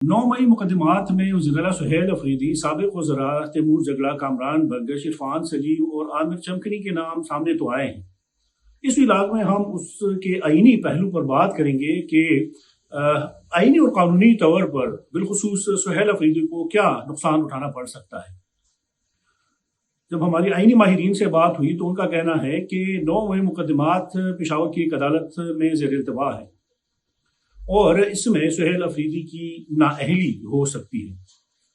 9 मई मुकदमात में वज़ीर सुहेल अफरीदी, साबिक़ वज़रा तैमूर जगला, कामरान बरगश, इरफान सलीम और आमिर चमकनी के नाम सामने तो आए हैं। इस व्लॉग में हम उसके आईनी पहलू पर बात करेंगे कि आईनी और कानूनी तौर पर बिलखुसूस सुहेल अफरीदी को क्या नुकसान उठाना पड़ सकता है। जब हमारी आईनी माहिरीन से बात हुई तो उनका कहना है कि 9 मई मुकदमात पेशावर की एक अदालत में ज़ेर इल्तवा है और इसमें सुहेल अफरीदी की नाअहली हो सकती है,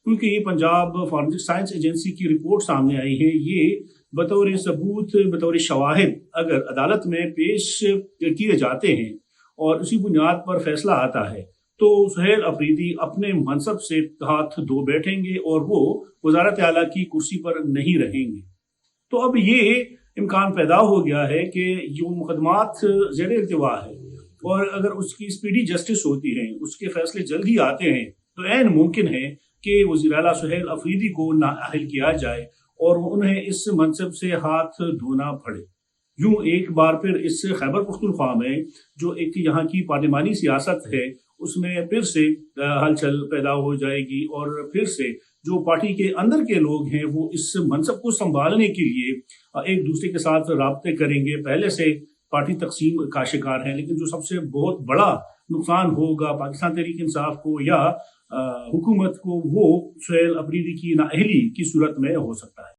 क्योंकि ये पंजाब फॉरेंसिक साइंस एजेंसी की रिपोर्ट सामने आई है। ये बतौर सबूत, बतौर शवाहिद अगर अदालत में पेश किए जाते हैं और उसी बुनियाद पर फैसला आता है तो सुहेल अफरीदी अपने मनसब से हाथ धो बैठेंगे और वो वजारत आला की कुर्सी पर नहीं रहेंगे। तो अब ये इम्कान पैदा हो गया है कि जो मुकदमात ज़ेर इल्तवा है और अगर उसकी स्पीडी जस्टिस होती है, उसके फैसले जल्दी आते हैं, तो ऐन मुमकिन है कि वज़ीर आला सुहेल अफरीदी को नाअहल किया जाए और उन्हें इस मनसब से हाथ धोना पड़े। यूं एक बार फिर इस खैबर पख्तूनख्वा में जो एक यहाँ की पार्लिमानी सियासत है उसमें फिर से हलचल पैदा हो जाएगी और फिर से जो पार्टी के अंदर के लोग हैं वो इस मनसब को संभालने के लिए एक दूसरे के साथ राब्ते करेंगे। पहले से पार्टी तकसीम का शिकार है, लेकिन जो सबसे बहुत बड़ा नुकसान होगा पाकिस्तान तहरीक इंसाफ को या हुकूमत को, वो सुहेल अफरीदी की नाअहली की सूरत में हो सकता है।